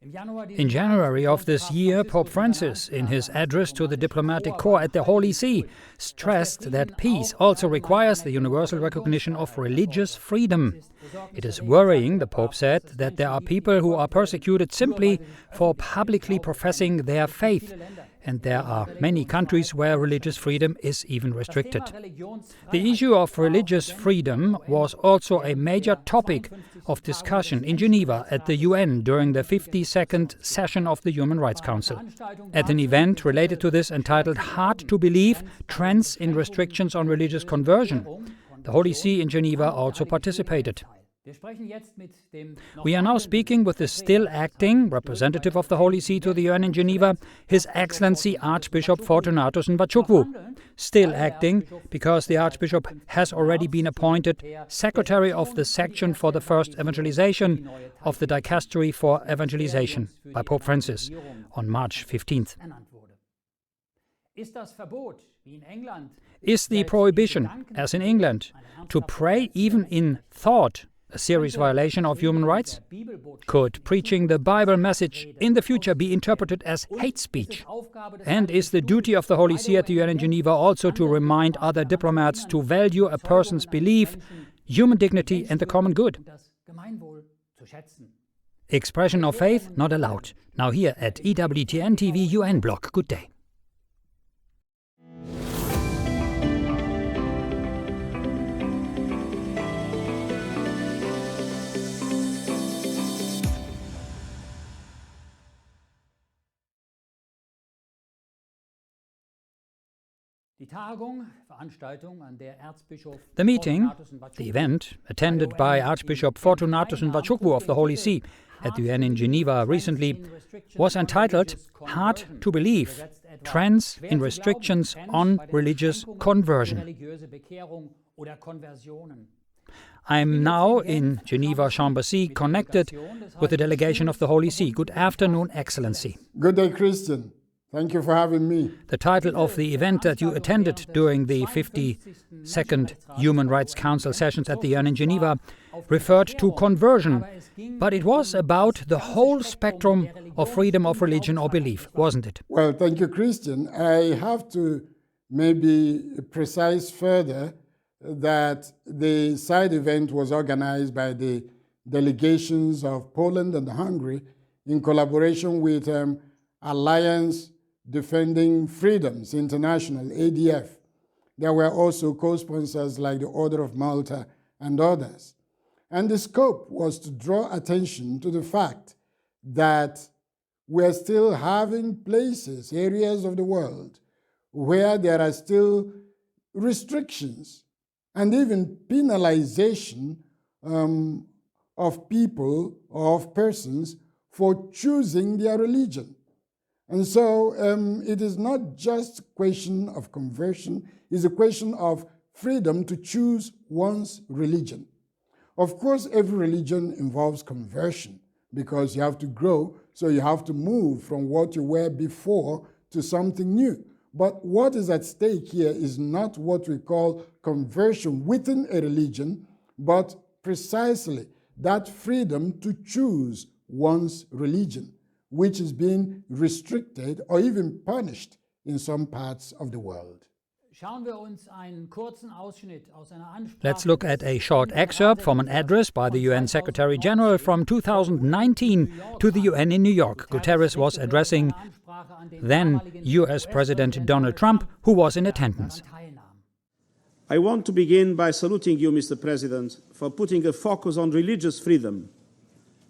In January of this year, Pope Francis, in his address to the diplomatic corps at the Holy See, stressed that peace also requires the universal recognition of religious freedom. It is worrying, the Pope said, that there are people who are persecuted simply for publicly professing their faith, and there are many countries where religious freedom is even restricted. The issue of religious freedom was also a major topic of discussion in Geneva at the UN during the 52nd session of the Human Rights Council. At an event related to this entitled Hard to Believe, Trends in Restrictions on Religious Conversion, the Holy See in Geneva also participated. We are now speaking with the still acting representative of the Holy See to the UN in Geneva, His Excellency Archbishop Fortunatus Nwachukwu. Still acting because the Archbishop has already been appointed Secretary of the Section for the First Evangelization of the Dicastery for Evangelization by Pope Francis on March 15th. Is the prohibition, as in England, to pray even in thought a serious violation of human rights? Could preaching the Bible message in the future be interpreted as hate speech? And is the duty of the Holy See at the UN in Geneva also to remind other diplomats to value a person's belief, human dignity and the common good? Expression of faith not allowed. Now here at EWTN TV UN BLOG. Good day. The meeting, the event, attended by Archbishop Fortunatus Nwachukwu of the Holy See at the UN in Geneva recently, was entitled Hard to Believe, Trends in Restrictions on Religious Conversion. I'm now in Geneva Chamber C, connected with the delegation of the Holy See. Good afternoon, Excellency. Good day, Christian. Thank you for having me. The title of the event that you attended during the 52nd Human Rights Council sessions at the UN in Geneva referred to conversion, but it was about the whole spectrum of freedom of religion or belief, wasn't it? Well, thank you, Christian. I have to maybe precise further that the side event was organized by the delegations of Poland and Hungary in collaboration with Alliance Defending Freedoms International, ADF. There were also co-sponsors like the Order of Malta and others. And the scope was to draw attention to the fact that we're still having places, areas of the world, where there are still restrictions and even penalization of people or of persons for choosing their religion. And so it is not just a question of conversion, it's a question of freedom to choose one's religion. Of course, every religion involves conversion because you have to grow, so you have to move from what you were before to something new. But what is at stake here is not what we call conversion within a religion, but precisely that freedom to choose one's religion, which is being restricted or even punished in some parts of the world. Let's look at a short excerpt from an address by the UN Secretary General from 2019 to the UN in New York. Guterres was addressing then US President Donald Trump, who was in attendance. I want to begin by saluting you, Mr. President, for putting a focus on religious freedom,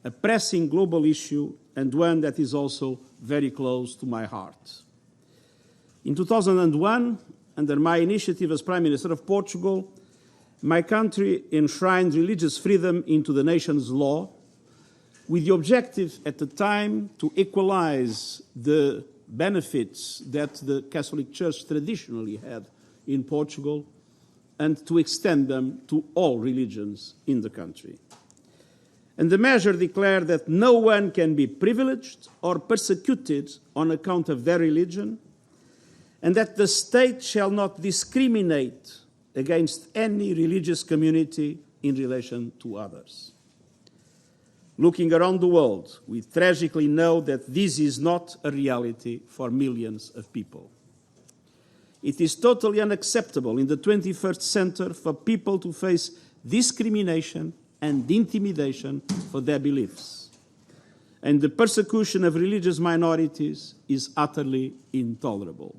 a pressing global issue and one that is also very close to my heart. In 2001, under my initiative as Prime Minister of Portugal, my country enshrined religious freedom into the nation's law with the objective at the time to equalize the benefits that the Catholic Church traditionally had in Portugal and to extend them to all religions in the country. And the measure declared that no one can be privileged or persecuted on account of their religion, and that the state shall not discriminate against any religious community in relation to others. Looking around the world, we tragically know that this is not a reality for millions of people. It is totally unacceptable in the 21st century for people to face discrimination and intimidation for their beliefs. And the persecution of religious minorities is utterly intolerable.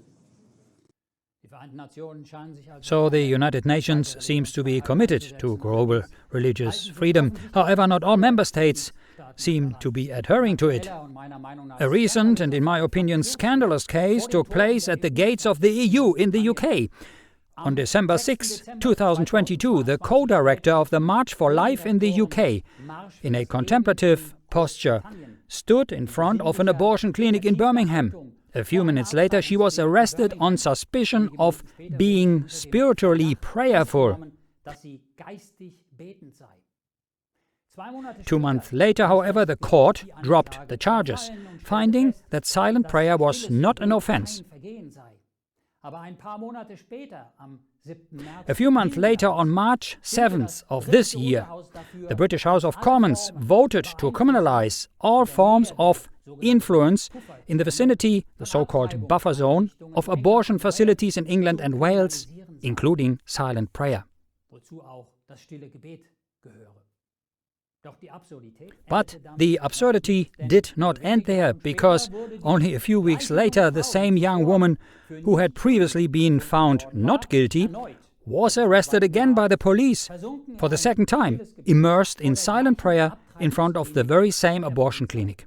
So the United Nations seems to be committed to global religious freedom. However, not all member states seem to be adhering to it. A recent and, in my opinion, scandalous case took place at the gates of the EU in the UK. On December 6, 2022, the co-director of the March for Life in the UK, in a contemplative posture, stood in front of an abortion clinic in Birmingham. A few minutes later, she was arrested on suspicion of being spiritually prayerful. 2 months later, however, the court dropped the charges, finding that silent prayer was not an offense. A few months later, on March 7th of this year, the British House of Commons voted to criminalize all forms of influence in the vicinity, the so-called buffer zone, of abortion facilities in England and Wales, including silent prayer. But the absurdity did not end there, because only a few weeks later, the same young woman who had previously been found not guilty was arrested again by the police for the second time, immersed in silent prayer in front of the very same abortion clinic.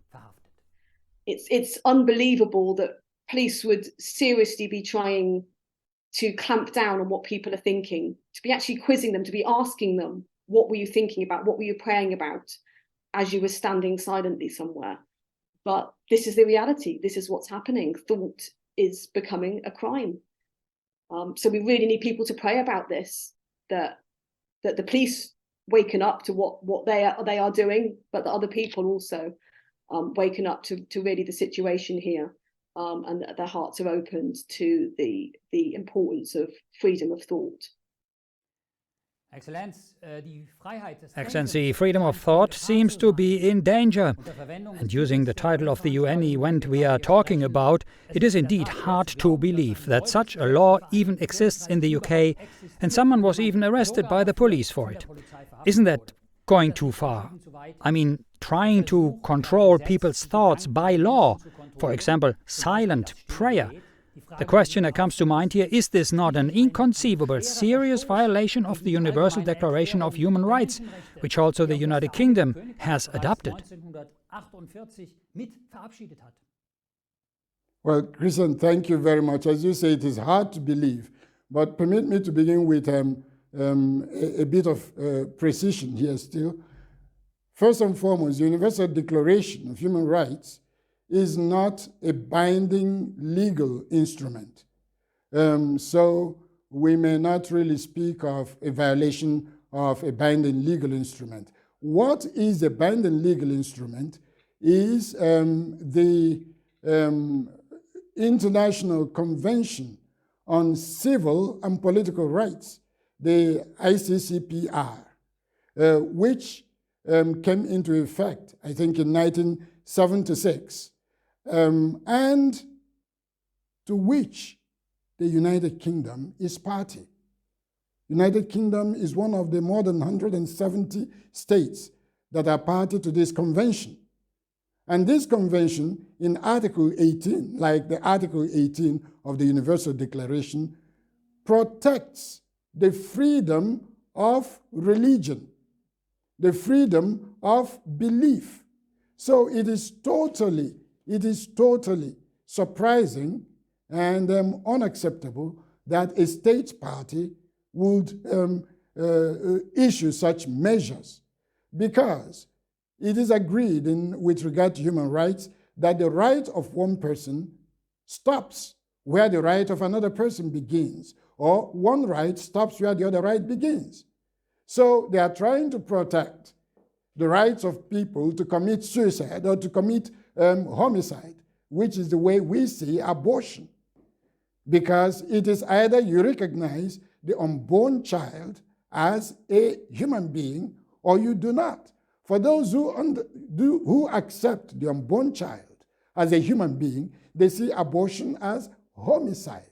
It's unbelievable that police would seriously be trying to clamp down on what people are thinking, to be actually quizzing them, to be asking them, what were you thinking about? What were you praying about as you were standing silently somewhere? But this is the reality. This is what's happening. Thought is becoming a crime. So we really need people to pray about this, that the police waken up to what they are doing, but that other people also waken up to really the situation here, and that their hearts are opened to the importance of freedom of thought. Excellency, freedom of thought seems to be in danger. And using the title of the UN event we are talking about, it is indeed hard to believe that such a law even exists in the UK, and someone was even arrested by the police for it. Isn't that going too far? I mean, trying to control people's thoughts by law, for example, silent prayer. The question that comes to mind here, is this not an inconceivable, serious violation of the Universal Declaration of Human Rights, which also the United Kingdom has adopted? Well, Christian, thank you very much. As you say, it is hard to believe, but permit me to begin with a bit of precision here still. First and foremost, the Universal Declaration of Human Rights is not a binding legal instrument. So we may not really speak of a violation of a binding legal instrument. What is a binding legal instrument is the International Convention on Civil and Political Rights, the ICCPR, which came into effect, I think, in 1976. And to which the United Kingdom is party. United Kingdom is one of the more than 170 states that are party to this convention. And this convention, in Article 18, like the Article 18 of the Universal Declaration, protects the freedom of religion, the freedom of belief. So it is totally surprising and unacceptable that a state party would issue such measures, because it is agreed with regard to human rights that the right of one person stops where the right of another person begins, or one right stops where the other right begins. So they are trying to protect the rights of people to commit suicide or to commit homicide, which is the way we see abortion. Because it is either you recognize the unborn child as a human being or you do not. For those who accept the unborn child as a human being, they see abortion as homicide.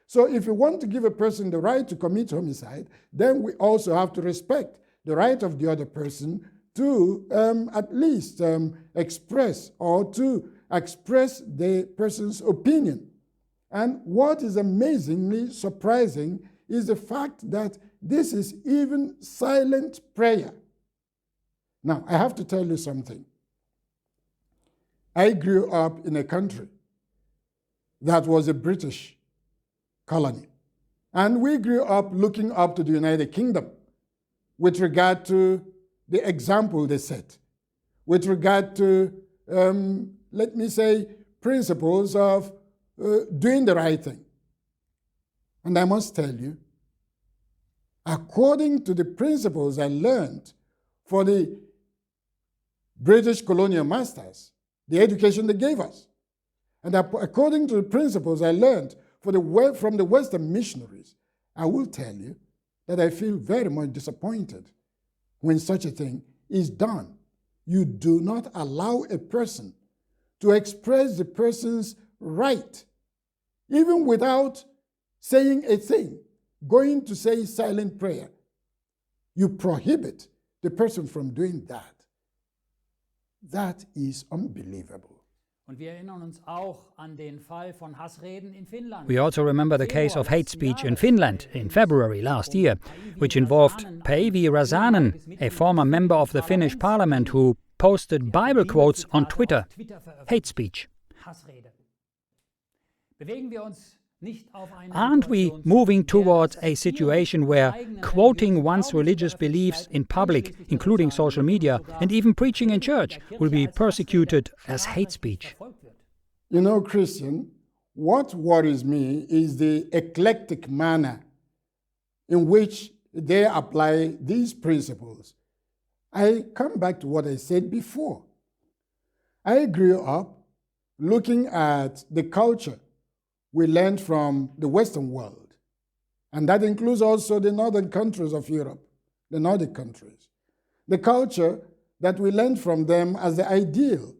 So if we want to give a person the right to commit homicide, then we also have to respect the right of the other person to at least express the person's opinion. And what is amazingly surprising is the fact that this is even silent prayer. Now, I have to tell you something. I grew up in a country that was a British colony. And we grew up looking up to the United Kingdom with regard to the example they set, with regard to, let me say, principles of doing the right thing. And I must tell you, according to the principles I learned for the British colonial masters, the education they gave us, and according to the principles I learned from the Western missionaries, I will tell you that I feel very much disappointed when such a thing is done. You do not allow a person to express the person's right, even without saying a thing, going to say silent prayer. You prohibit the person from doing that. That is unbelievable. We also remember the case of hate speech in Finland in February last year, which involved Päivi Räsänen, a former member of the Finnish parliament who posted Bible quotes on Twitter. Hate speech. Aren't we moving towards a situation where quoting one's religious beliefs in public, including social media, and even preaching in church, will be persecuted as hate speech? You know, Christian, what worries me is the eclectic manner in which they apply these principles. I come back to what I said before. I grew up looking at the culture we learned from the Western world, and that includes also the northern countries of Europe, the Nordic countries. The culture that we learned from them as the ideal,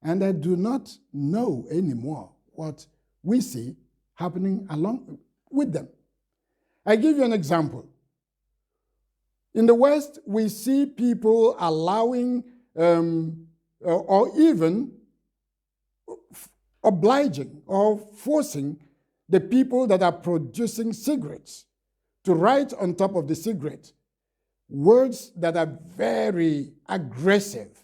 and I do not know anymore what we see happening along with them. I give you an example. In the West, we see people allowing or even obliging or forcing the people that are producing cigarettes to write on top of the cigarette words that are very aggressive.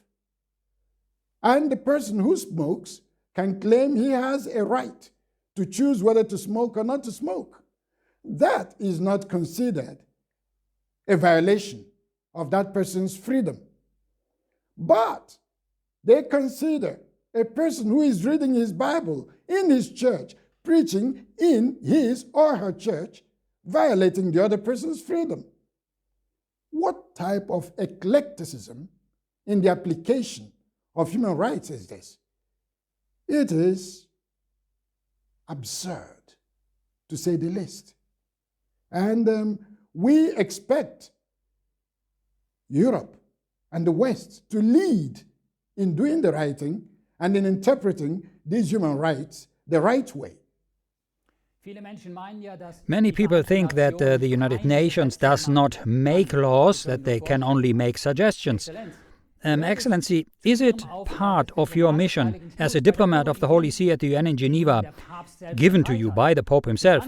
And the person who smokes can claim he has a right to choose whether to smoke or not to smoke. That is not considered a violation of that person's freedom. But they consider a person who is reading his Bible in his church, preaching in his or her church, violating the other person's freedom. What type of eclecticism in the application of human rights is this? It is absurd, to say the least. And we expect Europe and the West to lead in doing the right thing and in interpreting these human rights the right way. Many people think that the United Nations does not make laws, that they can only make suggestions. Excellency, is it part of your mission as a diplomat of the Holy See at the UN in Geneva, given to you by the Pope himself,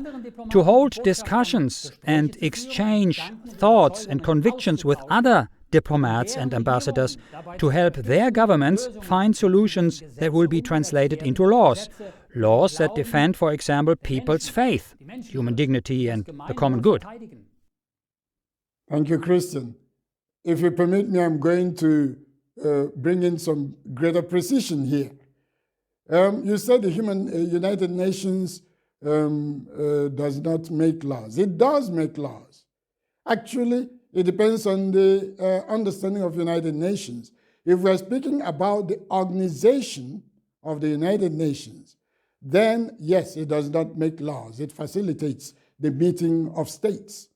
to hold discussions and exchange thoughts and convictions with other diplomats and ambassadors to help their governments find solutions that will be translated into laws? Laws that defend, for example, people's faith, human dignity and the common good. Thank you, Christian. If you permit me, I'm going to bring in some greater precision here. You said the United Nations does not make laws. It does make laws. Actually, it depends on the understanding of United Nations. If we're speaking about the organization of the United Nations, then yes, it does not make laws. It facilitates the meeting of states.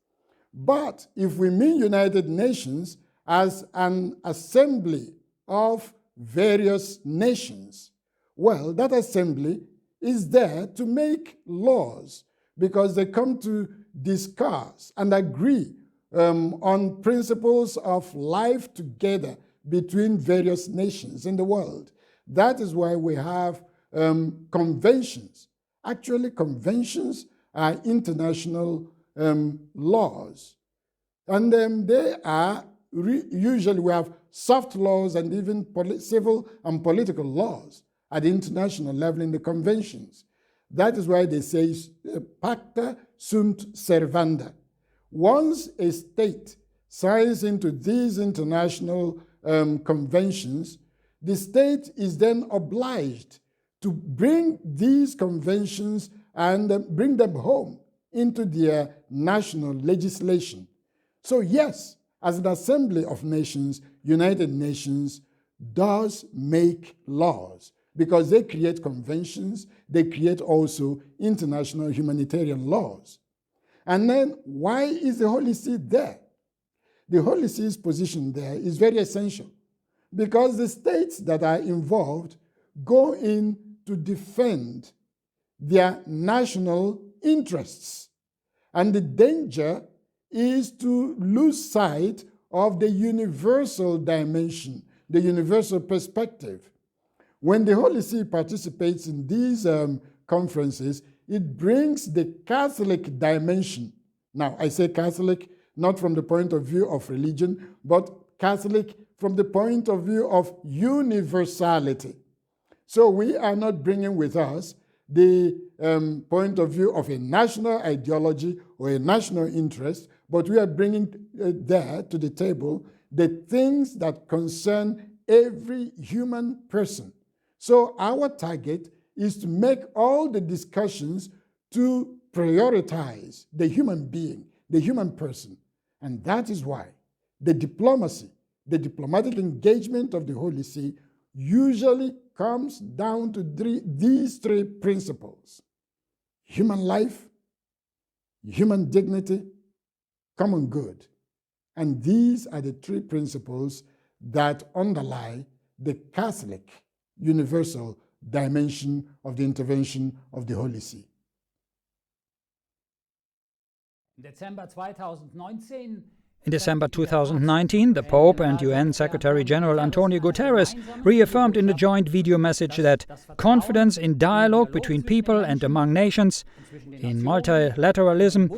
But if we mean United Nations as an assembly of various nations. Well, that assembly is there to make laws because they come to discuss and agree on principles of life together between various nations in the world. That is why we have conventions. Actually, conventions are international laws. And they are, usually we have soft laws and even civil and political laws at the international level in the conventions. That is why they say pacta sunt servanda. Once a state signs into these international conventions, the state is then obliged to bring these conventions and bring them home into their national legislation. So yes, as an assembly of nations, United Nations does make laws because they create conventions, they create also international humanitarian laws. And then why is the Holy See there? The Holy See's position there is very essential because the states that are involved go in to defend their national interests. And the danger is to lose sight of the universal dimension, the universal perspective. When the Holy See participates in these conferences, it brings the Catholic dimension. Now, I say Catholic not from the point of view of religion, but Catholic from the point of view of universality. So we are not bringing with us the point of view of a national ideology or a national interest, but we are bringing there to the table the things that concern every human person. So our target is to make all the discussions to prioritize the human being, the human person. And that is why the diplomacy, the diplomatic engagement of the Holy See usually comes down to these three principles: human life, human dignity, common good. And these are the three principles that underlie the Catholic universal dimension of the intervention of the Holy See. In December 2019, the Pope and UN Secretary-General Antonio Guterres reaffirmed in a joint video message that confidence in dialogue between people and among nations, in multilateralism,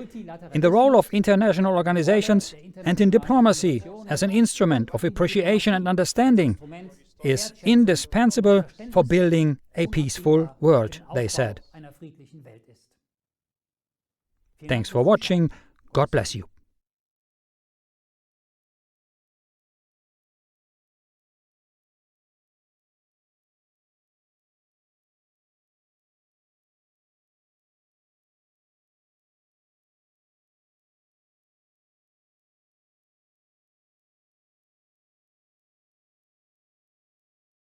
in the role of international organizations, and in diplomacy as an instrument of appreciation and understanding is indispensable for building a peaceful world, they said. Thanks for watching. God bless you.